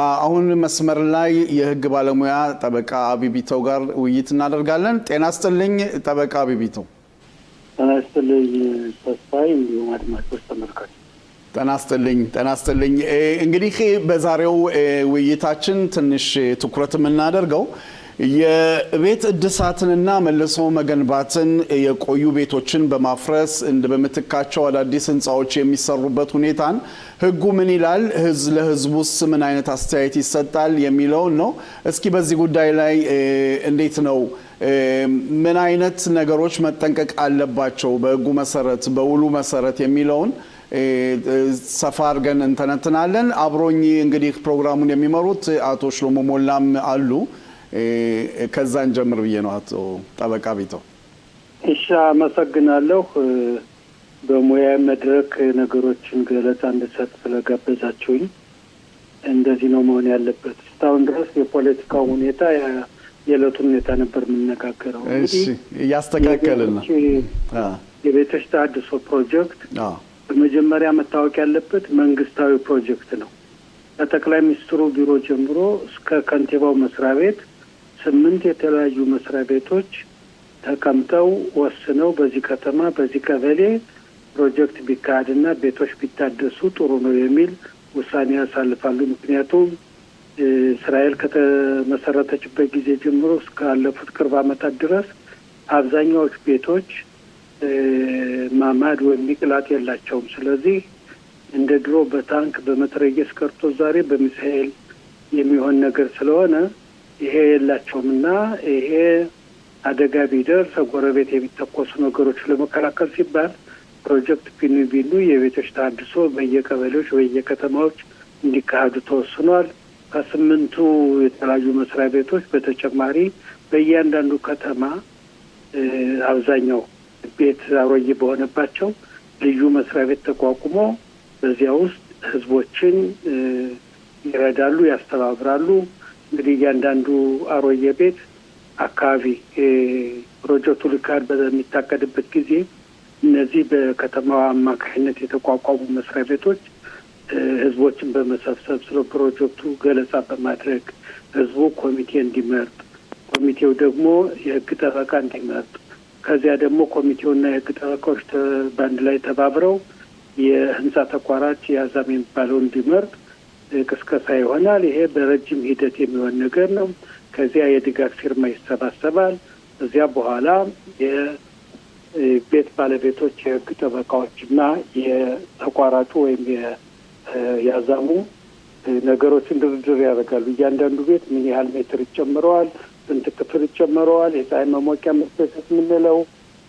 አሁን መስመር ላይ የህግ ባለሙያ ጠበቃ አቢቢተው ጋር ውይይት እናደርጋለን። ጤና ይስጥልኝ ጠበቃ አቢቢተው። ጤና ይስጥልኝ ተስፋዬ፣ እንዲሁም አድማጮች ተመልካቾች ጤና ይስጥልኝ። እንግዲህ በዛሬው ውይይታችን ትንሽ ትኩረት የምናደርገው የቤት እድሳትንና መልሶ መገንባትን የቆዩ ቤቶችን በማፍረስ በመትካቸው አዳዲስ ህንጻዎች የሚሰሩበት ሁኔታን ህጉ ምን ይላል፣ ለህዝቡስ ምን አይነት አስተያየት ይሰጣል የሚለው ነው። እስኪ በዚህ ጉዳይ ላይ እንዴት ነው ምን አይነት ነገሮች መጠንቀቅ አለባቸው በህጉ መሰረት በውሉ መሰረት የሚለውን ሰፋ አድርገን እንተነትናለን። አብሮኝ እንግዲህ ፕሮግራሙን የሚመሩት አቶ ሽሎሞ ሞላም አሉ። ከዛን ጀምር ብዬ ነው አቶ ጠበቃ ቢተው። እሺ፣ አመሰግናለሁ። በሙያ መድረክ ነገሮችን ገለጻ እንድሰጥ ስለጋበዛችሁኝ። እንደዚህ ነው መሆን ያለበት። እስካሁን ድረስ የፖለቲካው ሁኔታ የዕለቱን ሁኔታ ነበር የምንነጋገረው። እሺ፣ እያስተካከልን ነው። የቤቶች ተሃድሶ ፕሮጀክት በመጀመሪያ መታወቅ ያለበት መንግስታዊ ፕሮጀክት ነው። ከጠቅላይ ሚኒስትሩ ቢሮ ጀምሮ እስከ ከንቲባው መስሪያ ቤት 8 የተለያዩ መስሪያ ቤቶች ተቀምጠው ወስነው በዚህ ከተማ በዚህ ቀበሌ ፕሮጀክት ቢካሄድና ቤቶች ቢታደሱ ጥሩ ነው የሚል ውሳኔ ያሳልፋሉ። ምክንያቱም እስራኤል ከተመሰረተችበት ጊዜ ጀምሮ እስካለፉት ቅርብ ዓመታት ድረስ አብዛኛዎቹ ቤቶች ማማድ ወይም ሚቅላት የላቸውም። ስለዚህ እንደ ድሮ በታንክ በመትረየስ ቀርቶ ዛሬ በሚሳኤል የሚሆን ነገር ስለሆነ ይሄ የላቸውም እና ይሄ አደጋ ቢደርስ ጎረቤት የሚተኮሱ ነገሮች ለመከላከል ሲባል ፕሮጀክት ቢኑ የቤቶች ተሃድሶ በየቀበሌዎች በየከተማዎች እንዲካሄዱ ተወስኗል። ከ8ቱ የተለያዩ መስሪያ ቤቶች በተጨማሪ በእያንዳንዱ ከተማ አብዛኛው ቤት አሮጌ በሆነባቸው ልዩ መስሪያ ቤት ተቋቁሞ በዚያ ውስጥ ህዝቦችን ይረዳሉ፣ ያስተባብራሉ። እንግዲህ እያንዳንዱ አሮጌ ቤት አካባቢ ፕሮጀክቱ ሊካሄድ በሚታቀድበት ጊዜ እነዚህ በከተማዋ አማካኝነት የተቋቋሙ መስሪያ ቤቶች ህዝቦችን በመሰብሰብ ስለ ፕሮጀክቱ ገለጻ በማድረግ ህዝቡ ኮሚቴ እንዲመርጥ፣ ኮሚቴው ደግሞ የህግ ጠበቃ እንዲመርጥ፣ ከዚያ ደግሞ ኮሚቴውና የህግ ጠበቃዎች በአንድ ላይ ተባብረው የህንጻ ተቋራጭ የአዛም የሚባለው እንዲመርጥ ቅስቀሳ ይሆናል። ይሄ በረጅም ሂደት የሚሆን ነገር ነው። ከዚያ የድጋፍ ፊርማ ይሰባሰባል። እዚያ በኋላ የቤት ባለቤቶች የህግ ጠበቃዎችና የተቋራጩ ወይም የአዛሙ ነገሮችን ድርድር ያደርጋሉ። እያንዳንዱ ቤት ምን ያህል ሜትር ይጨምረዋል፣ ስንት ክፍል ይጨምረዋል፣ የፀሐይ መሞቂያ መስጠት የምንለው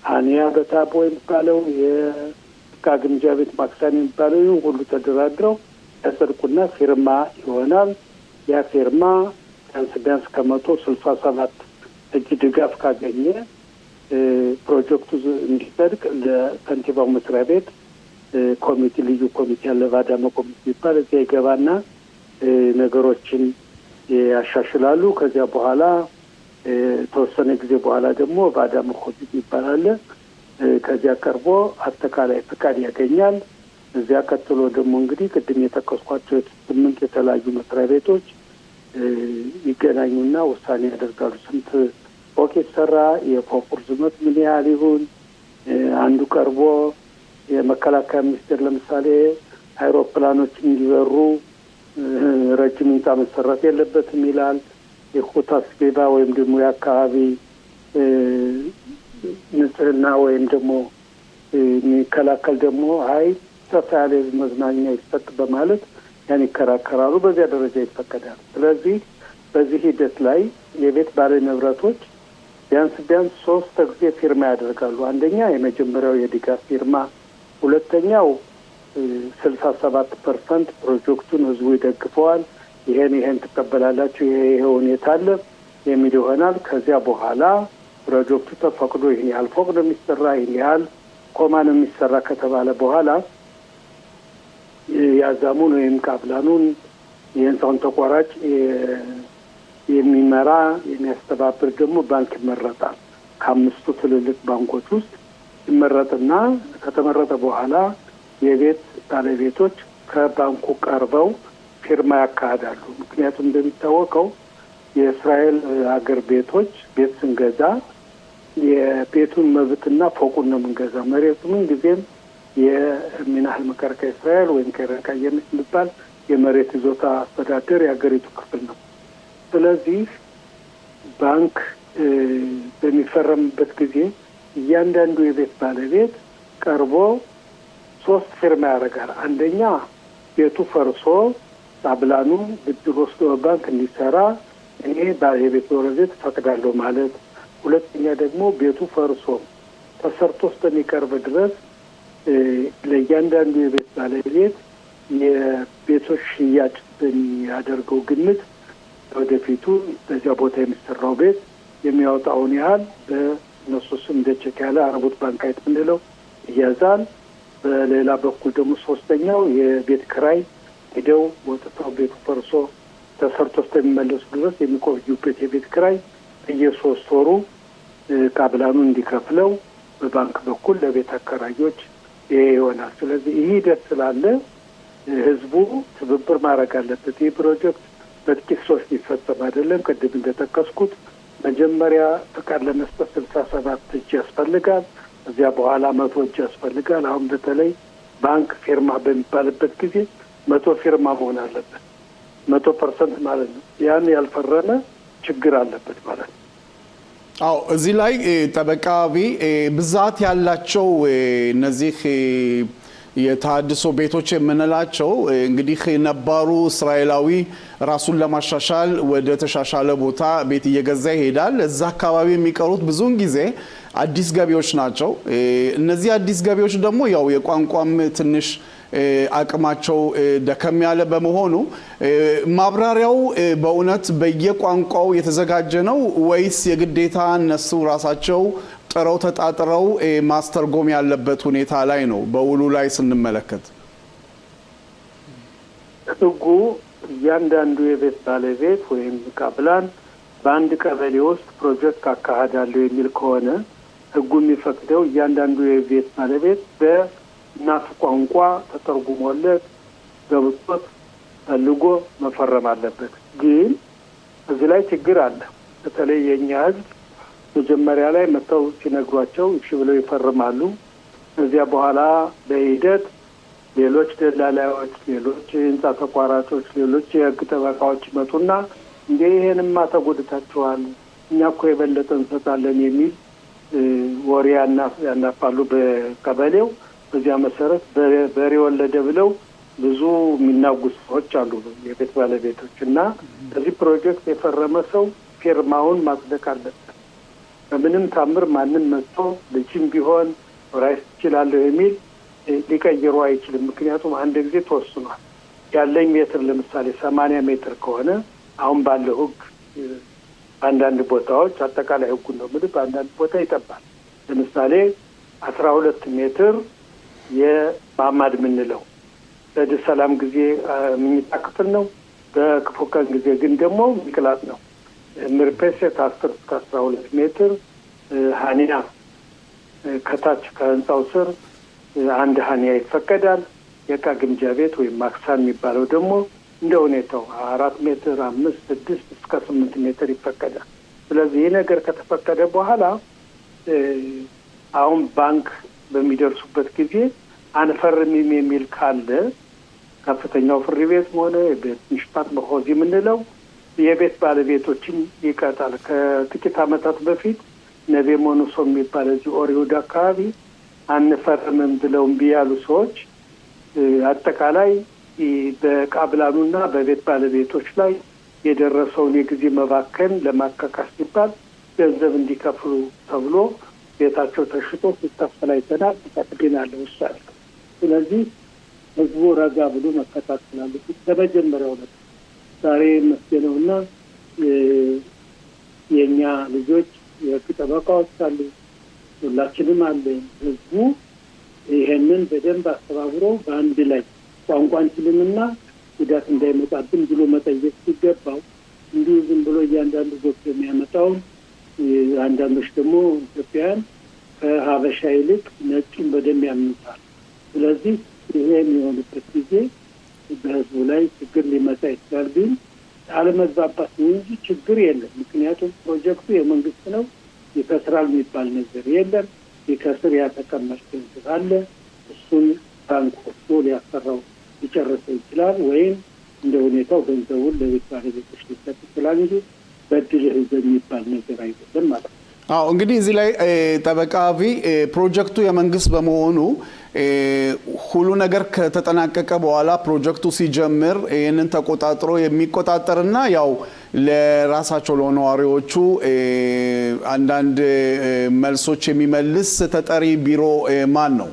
አንያ በታቦ የሚባለው የእቃ ግምጃ ቤት ማክሳን የሚባለው ሁሉ ተደራድረው ያጸድቁና ፊርማ ይሆናል። ያ ፊርማ ቢያንስ ከ167 እጅ ድጋፍ ካገኘ ፕሮጀክቱ እንዲጸድቅ ለከንቲባው መስሪያ ቤት ኮሚቴ ልዩ ኮሚቴ ያለ ባዳመ ኮሚቴ ይባል እዚያ ይገባና ነገሮችን ያሻሽላሉ። ከዚያ በኋላ ተወሰነ ጊዜ በኋላ ደግሞ ባዳመ ኮሚቴ ይባላል። ከዚያ ቀርቦ አጠቃላይ ፍቃድ ያገኛል። እዚያ ቀጥሎ ደግሞ እንግዲህ ቅድም የጠቀስኳቸው 8 የተለያዩ መስሪያ ቤቶች ይገናኙና ውሳኔ ያደርጋሉ። ስንት ፎቅ ይሰራ፣ የፎቁ ርዝመት ምን ያህል ይሁን። አንዱ ቀርቦ የመከላከያ ሚኒስቴር ለምሳሌ አይሮፕላኖች እንዲበሩ ረጅም ህንጻ መሰራት የለበትም ይላል። የኮታ ስቤባ ወይም ደግሞ የአካባቢ ንጽህና ወይም ደግሞ የሚከላከል ደግሞ ሰፋ ያለ መዝናኛ ይሰጥ በማለት ያን ይከራከራሉ። በዚያ ደረጃ ይፈቀዳል። ስለዚህ በዚህ ሂደት ላይ የቤት ባለ ንብረቶች ቢያንስ 3 ጊዜ ፊርማ ያደርጋሉ። አንደኛ የመጀመሪያው የድጋፍ ፊርማ፣ ሁለተኛው 67% ፕሮጀክቱን ህዝቡ ይደግፈዋል፣ ይሄን ትቀበላላችሁ፣ ይሄ ሁኔታ አለ የሚል ይሆናል። ከዚያ በኋላ ፕሮጀክቱ ተፈቅዶ ይሄን ያህል ፎቅ ነው የሚሰራ፣ ይሄን ያህል ኮማ ነው የሚሰራ ከተባለ በኋላ ያዛሙን ወይም ካፕላኑን የህንጻውን ተቋራጭ የሚመራ የሚያስተባብር ደግሞ ባንክ ይመረጣል። ከ5ቱ ትልልቅ ባንኮች ውስጥ ይመረጥና ከተመረጠ በኋላ የቤት ባለቤቶች ከባንኩ ቀርበው ፊርማ ያካሂዳሉ። ምክንያቱም እንደሚታወቀው የእስራኤል ሀገር ቤቶች ቤት ስንገዛ የቤቱን መብትና ፎቁን ነው የምንገዛ። መሬቱ ምን ጊዜም የሚናህል መከረከ እስራኤል ወይም ከረካ የሚባል የመሬት ይዞታ አስተዳደር የሀገሪቱ ክፍል ነው። ስለዚህ ባንክ በሚፈረምበት ጊዜ እያንዳንዱ የቤት ባለቤት ቀርቦ 3 ፊርማ ያደርጋል። አንደኛ ቤቱ ፈርሶ ጣብላኑ ብድር ወስዶ ባንክ እንዲሰራ እኔ የቤት ባለቤት ፈቅዳለሁ ማለት። ሁለተኛ ደግሞ ቤቱ ፈርሶ ተሰርቶ እስከሚቀርብ ድረስ ለእያንዳንዱ የቤት ባለቤት የቤቶች ሽያጭ በሚያደርገው ግምት ወደፊቱ በዚያ ቦታ የሚሰራው ቤት የሚያወጣውን ያህል በእነሱ ስም እንደ ቼክ ያለ አረቦት ባንክ አይት ምንለው ይያዛል። በሌላ በኩል ደግሞ ሶስተኛው የቤት ክራይ ሄደው ወጥተው ቤቱ ፈርሶ ተሰርቶ እስከሚመለሱ ድረስ የሚቆዩበት የቤት ክራይ በየ3 ወሩ ቃብላኑን እንዲከፍለው በባንክ በኩል ለቤት አከራዮች ይሄ ይሆናል። ስለዚህ ይህ ሂደት ስላለ ህዝቡ ትብብር ማድረግ አለበት። ይህ ፕሮጀክት በጥቂት ሰዎች ሊፈጸም አይደለም። ቅድም እንደጠቀስኩት መጀመሪያ ፈቃድ ለመስጠት 67 እጅ ያስፈልጋል። እዚያ በኋላ 100 እጅ ያስፈልጋል። አሁን በተለይ ባንክ ፊርማ በሚባልበት ጊዜ 100 ፊርማ መሆን አለበት። 100% ማለት ነው። ያን ያልፈረመ ችግር አለበት ማለት ነው። አዎ እዚህ ላይ ጠበቃ ብዛት ያላቸው እነዚህ የተሃድሶ ቤቶች የምንላቸው እንግዲህ ነባሩ እስራኤላዊ ራሱን ለማሻሻል ወደ ተሻሻለ ቦታ ቤት እየገዛ ይሄዳል። እዛ አካባቢ የሚቀሩት ብዙውን ጊዜ አዲስ ገቢዎች ናቸው። እነዚህ አዲስ ገቢዎች ደግሞ ያው የቋንቋም ትንሽ አቅማቸው ደከም ያለ በመሆኑ ማብራሪያው በእውነት በየቋንቋው የተዘጋጀ ነው ወይስ የግዴታ እነሱ ራሳቸው ጥረው ተጣጥረው ማስተርጎም ያለበት ሁኔታ ላይ ነው? በውሉ ላይ ስንመለከት ህጉ እያንዳንዱ የቤት ባለቤት ወይም ቃብላን በአንድ ቀበሌ ውስጥ ፕሮጀክት አካሂዳለሁ የሚል ከሆነ ህጉ የሚፈቅደው እያንዳንዱ የቤት ባለቤት በእናቱ ቋንቋ ተተርጉሞለት ገብቶት ፈልጎ መፈረም አለበት። ግን እዚህ ላይ ችግር አለ። በተለይ የኛ ህዝብ መጀመሪያ ላይ መተው ሲነግሯቸው እሺ ብለው ይፈርማሉ። እዚያ በኋላ በሂደት ሌሎች ደላላዮች፣ ሌሎች ህንጻ ተቋራጮች፣ ሌሎች የህግ ጠበቃዎች ይመጡና እንዴ ይሄንማ ተጎድታችኋል፣ እኛ እኮ የበለጠ እንሰጣለን የሚል ወሬ ያናፋሉ በቀበሌው። በዚያ መሰረት በሬ ወለደ ብለው ብዙ የሚናጉ ሰዎች አሉ የቤት ባለቤቶች። እና በዚህ ፕሮጀክት የፈረመ ሰው ፊርማውን ማጽደቅ አለበት። በምንም ታምር ማንም መጥቶ ልጅም ቢሆን ራይስ ይችላለሁ የሚል ሊቀይሩ አይችልም። ምክንያቱም አንድ ጊዜ ተወስኗል። ያለኝ ሜትር ለምሳሌ 80 ሜትር ከሆነ አሁን ባለው ህግ አንዳንድ ቦታዎች አጠቃላይ ህጉ ነው ማለት በአንዳንድ ቦታ ይጠባል። ለምሳሌ 12 ሜትር የማማድ ምንለው በሰላም ጊዜ ምኝታ ክፍል ነው። በክፉ ቀን ጊዜ ግን ደግሞ ሚቅላት ነው። ምርፔሴት 10 እስከ 12 ሜትር ሀኒያ ከታች ከህንጻው ስር 1 ሀኒያ ይፈቀዳል። የዕቃ ግምጃ ቤት ወይም ማክሳን የሚባለው ደግሞ እንደ ሁኔታው 4 ሜትር 5 6 እስከ 8 ሜትር ይፈቀዳል። ስለዚህ ይህ ነገር ከተፈቀደ በኋላ አሁን ባንክ በሚደርሱበት ጊዜ አንፈርምም የሚል ካለ ከፍተኛው ፍርድ ቤት ሆነ የቤት ምሽጣት መሆዚ የምንለው የቤት ባለቤቶችን ይቀጣል። ከጥቂት ዓመታት በፊት ነቤ ሞኑሶ የሚባል እዚህ ኦሪሁድ አካባቢ አንፈርምም ብለው እምቢ ያሉ ሰዎች አጠቃላይ በቃብላኑና በቤት ባለቤቶች ላይ የደረሰውን የጊዜ መባከን ለማካካስ ሲባል ገንዘብ እንዲከፍሉ ተብሎ ቤታቸው ተሽጦ ሲከፈል አይተናል። ተቀብለናል ውሳኔ። ስለዚህ ህዝቡ ረጋ ብሎ መከታተል አለበት። ከመጀመሪያው ነው ዛሬ መስገነውና የኛ ልጆች የህግ ጠበቃዎች አሉ፣ ሁላችንም አለ። ህዝቡ ይሄንን በደንብ አስተባብሮ በአንድ ላይ ቋንቋን ችልምና ጉዳት እንዳይመጣብን ብሎ መጠየቅ ሲገባው እንዲሁ ዝም ብሎ እያንዳንዱ ዶክተር የሚያመጣው አንዳንዶች ደግሞ ኢትዮጵያውያን ከሀበሻ ይልቅ ነጩን በደንብ ያምኑታል። ስለዚህ ይሄ የሚሆንበት ጊዜ በህዝቡ ላይ ችግር ሊመጣ ይችላል። ግን አለመግባባት ነው እንጂ ችግር የለም። ምክንያቱም ፕሮጀክቱ የመንግስት ነው፣ ይከስራል የሚባል ነገር የለም። ይከስር ያተቀመጠ ገንዘብ አለ። እሱን ባንክ ወስዶ ሊያሰራው ሊጨርሰው ይችላል፣ ወይም እንደ ሁኔታው ገንዘቡን ለቤት ባለቤቶች ሊሰጥ ይችላል እንጂ በድልህ የሚባል ነገር አይደለም ማለት ነው። አዎ እንግዲህ እዚህ ላይ ጠበቃ አቢ ፕሮጀክቱ የመንግስት በመሆኑ ሁሉ ነገር ከተጠናቀቀ በኋላ ፕሮጀክቱ ሲጀምር ይህንን ተቆጣጥሮ የሚቆጣጠርና ያው ለራሳቸው ለነዋሪዎቹ አንዳንድ መልሶች የሚመልስ ተጠሪ ቢሮ ማን ነው?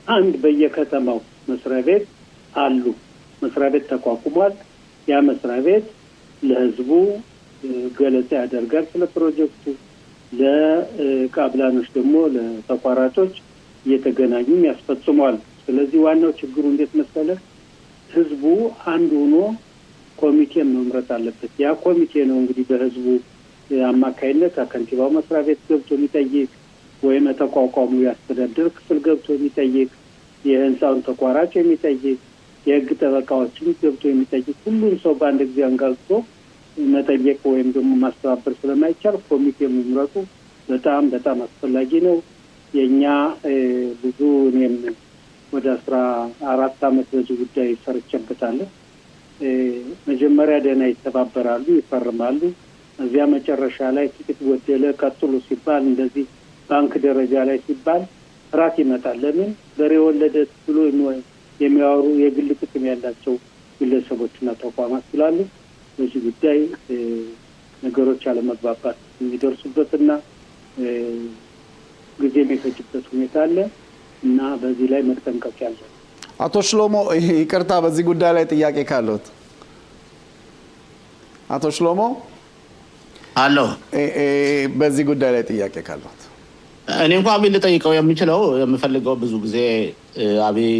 አንድ በየከተማው መስሪያ ቤት አሉ። መስሪያ ቤት ተቋቁሟል። ያ መስሪያ ቤት ለህዝቡ ገለጻ ያደርጋል ስለ ፕሮጀክቱ። ለቃብላኖች ደግሞ ለተቋራጮች እየተገናኙ ያስፈጽሟል። ስለዚህ ዋናው ችግሩ እንዴት መሰለ፣ ህዝቡ አንድ ሆኖ ኮሚቴ መምረጥ አለበት። ያ ኮሚቴ ነው እንግዲህ በህዝቡ አማካይነት ከንቲባው መስሪያ ቤት ገብቶ የሚጠይቅ ወይም የተቋቋሙ ያስተዳደር ክፍል ገብቶ የሚጠይቅ፣ የህንፃውን ተቋራጭ የሚጠይቅ፣ የህግ ጠበቃዎችን ገብቶ የሚጠይቅ፣ ሁሉም ሰው በአንድ ጊዜ አንጋግቶ መጠየቅ ወይም ደግሞ ማስተባበር ስለማይቻል ኮሚቴ መምረጡ በጣም በጣም አስፈላጊ ነው። የእኛ ብዙ እኔም ወደ 14 ዓመት በዚህ ጉዳይ ሰርቼበታለሁ። መጀመሪያ ደህና ይተባበራሉ፣ ይፈርማሉ። እዚያ መጨረሻ ላይ ጥቂት ጎደለ ቀጥሉ ሲባል እንደዚህ ባንክ ደረጃ ላይ ሲባል ፍርሃት ይመጣል። ለምን በሬ ወለደ ብሎ የሚያወሩ የግል ጥቅም ያላቸው ግለሰቦችና ተቋማት ስላሉ በዚህ ጉዳይ ነገሮች አለመግባባት የሚደርሱበትና ጊዜ የሚፈጅበት ሁኔታ አለ እና በዚህ ላይ መጠንቀቅ ያለ። አቶ ሽሎሞ ይቅርታ፣ በዚህ ጉዳይ ላይ ጥያቄ ካለዎት? አቶ ሽሎሞ አሎ፣ በዚህ ጉዳይ ላይ ጥያቄ ካለዎት? እኔ እንኳን አብይ ልጠይቀው የምፈልገው ብዙ ጊዜ አብይ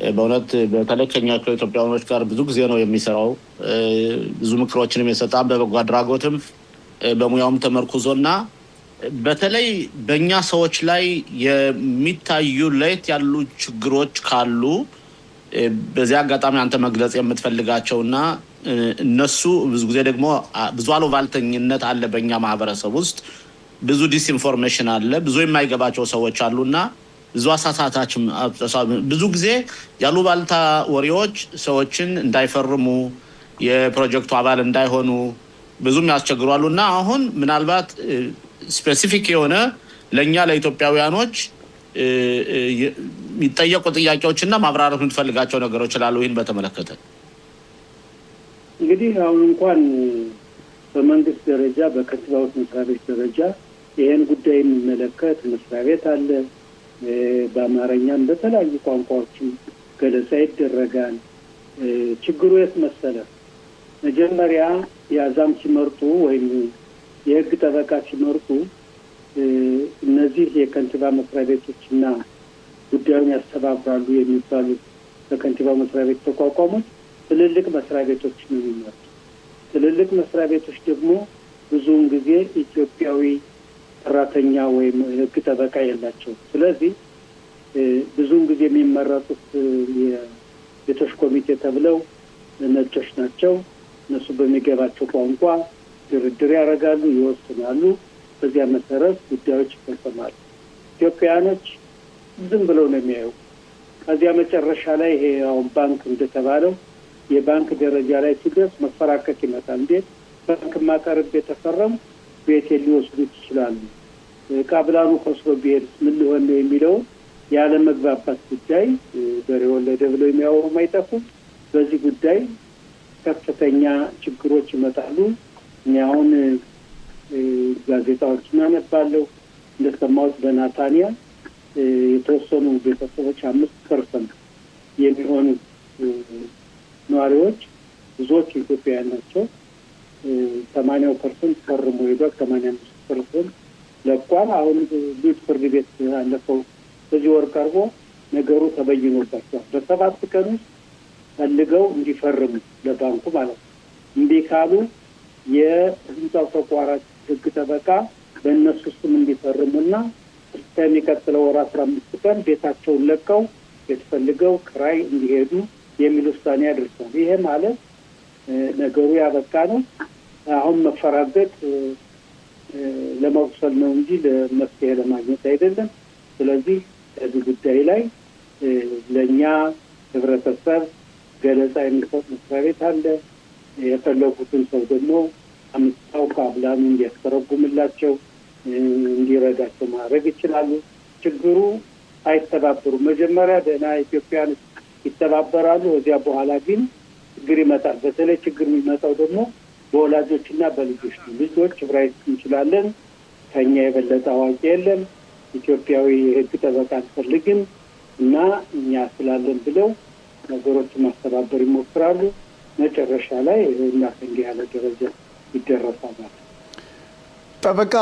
በእውነት በተለይ ከኛ ከኢትዮጵያውያኖች ጋር ብዙ ጊዜ ነው የሚሰራው። ብዙ ምክሮችንም የሰጣም በበጎ አድራጎትም በሙያውም ተመርኩዞና በተለይ በእኛ ሰዎች ላይ የሚታዩ ለየት ያሉ ችግሮች ካሉ በዚህ አጋጣሚ አንተ መግለጽ የምትፈልጋቸውና እነሱ ብዙ ጊዜ ደግሞ ብዙ አሉባልተኝነት አለ በእኛ ማህበረሰብ ውስጥ፣ ብዙ ዲስኢንፎርሜሽን አለ፣ ብዙ የማይገባቸው ሰዎች አሉና ብዙ አሳሳታችም ብዙ ጊዜ ያሉባልታ ወሬዎች ሰዎችን እንዳይፈርሙ የፕሮጀክቱ አባል እንዳይሆኑ ብዙም ያስቸግሯሉና አሁን ምናልባት ስፔሲፊክ የሆነ ለኛ ለኢትዮጵያውያኖች የሚጠየቁ ጥያቄዎችና ማብራራት የምትፈልጋቸው ነገሮች ስላሉ ይህን በተመለከተ እንግዲህ አሁን እንኳን በመንግስት ደረጃ በከንቲባዎች መስሪያ ቤት ደረጃ ይሄን ጉዳይ የሚመለከት መስሪያ ቤት አለ። በአማርኛም በተለያዩ ቋንቋዎችም ገለጻ ይደረጋል። ችግሩ የት መሰለ፣ መጀመሪያ የአዛም ሲመርጡ ወይም የህግ ጠበቃ ሲመርጡ እነዚህ የከንቲባ መስሪያ ቤቶችና ጉዳዩን ያስተባብራሉ የሚባሉት በከንቲባ መስሪያ ቤት ተቋቋሙት ትልልቅ መስሪያ ቤቶች ነው የሚመርጡ። ትልልቅ መስሪያ ቤቶች ደግሞ ብዙውን ጊዜ ኢትዮጵያዊ ሰራተኛ ወይም ህግ ጠበቃ የላቸው። ስለዚህ ብዙውን ጊዜ የሚመረጡት የቤቶች ኮሚቴ ተብለው ነጮች ናቸው። እነሱ በሚገባቸው ቋንቋ ድርድር ያደርጋሉ፣ ይወስናሉ። በዚያ መሰረት ጉዳዮች ይፈጸማሉ። ኢትዮጵያውያኖች ዝም ብለው ነው የሚያዩ። ከዚያ መጨረሻ ላይ ይሄ አሁን ባንክ እንደተባለው የባንክ ደረጃ ላይ ሲደርስ መፈራቀቅ ይመጣል። እንዴት ባንክ ማቀረብ የተፈረሙ ቤት ሊወስዱት ይችላሉ፣ ቃብላኑ ከስሮ ቢሄድስ ምን ሊሆን ነው የሚለው ያለ መግባባት ጉዳይ በሬ ወለደ ብለው የሚያወሩ አይጠፉም። በዚህ ጉዳይ ከፍተኛ ችግሮች ይመጣሉ። እኔ አሁን ጋዜጣዎችን አነባለሁ። እንደሰማሁት በናታንያ የተወሰኑ ቤተሰቦች 5% የሚሆኑ ነዋሪዎች ብዙዎች ኢትዮጵያውያን ናቸው። 80% ፈርሞ ሄዷል። 85% ለቋል። አሁን ልጅ ፍርድ ቤት አለፈው በዚህ ወር ቀርቦ ነገሩ ተበይኖባቸዋል። በ7 ቀን ውስጥ ፈልገው እንዲፈርሙ ለባንኩ ማለት ነው። እምቢ ካሉ የህንፃው ተቋራጭ ህግ ጠበቃ በእነሱ ስም እንዲፈርሙና እስከሚቀጥለው ወር 15 ቀን ቤታቸውን ለቀው ቤት ፈልገው ክራይ እንዲሄዱ የሚል ውሳኔ አድርሷል። ይሄ ማለት ነገሩ ያበቃ ነው። አሁን መፈራገጥ ለመውሰድ ነው እንጂ ለመፍትሄ ለማግኘት አይደለም። ስለዚህ በዚህ ጉዳይ ላይ ለእኛ ህብረተሰብ ገለጻ የሚሰጥ መስሪያ ቤት አለ። የፈለጉትን ሰው ደግሞ አምስታው ከአብላኑ እንዲያስተረጉምላቸው እንዲረዳቸው ማድረግ ይችላሉ። ችግሩ አይተባበሩም። መጀመሪያ ደህና ኢትዮጵያን ይተባበራሉ። እዚያ በኋላ ግን ችግር ይመጣል። በተለይ ችግር የሚመጣው ደግሞ በወላጆችና በልጆች ነው። ልጆች ዕብራይስጥ እንችላለን፣ ከኛ የበለጠ አዋቂ የለም፣ ኢትዮጵያዊ የህግ ጠበቃ አንፈልግም እና እኛ ስላለን ብለው ነገሮችን ማስተባበር ይሞክራሉ። መጨረሻ ላይ እንዲህ ያለ ደረጃ ይደረሳል። ጠበቃ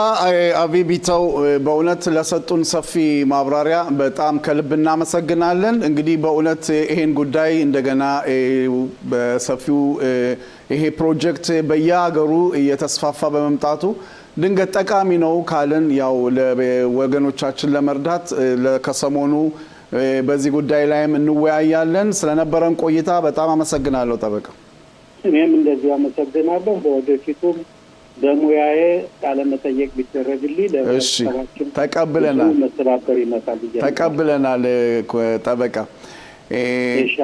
አቢ ቢተው በእውነት ለሰጡን ሰፊ ማብራሪያ በጣም ከልብ እናመሰግናለን። እንግዲህ በእውነት ይሄን ጉዳይ እንደገና በሰፊው ይሄ ፕሮጀክት በየሀገሩ እየተስፋፋ በመምጣቱ ድንገት ጠቃሚ ነው ካልን ያው ለወገኖቻችን ለመርዳት ከሰሞኑ በዚህ ጉዳይ ላይም እንወያያለን። ስለነበረን ቆይታ በጣም አመሰግናለሁ ጠበቃ። እኔም እንደዚህ አመሰግናለሁ። በወደፊቱም በሙያዬ ቃለ መጠየቅ ቢደረግልኝ ለሰባችን ተቀብለናል መተባበር ይመጣል። ተቀብለናል ጠበቃ። እሺ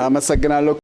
አመሰግናለሁ።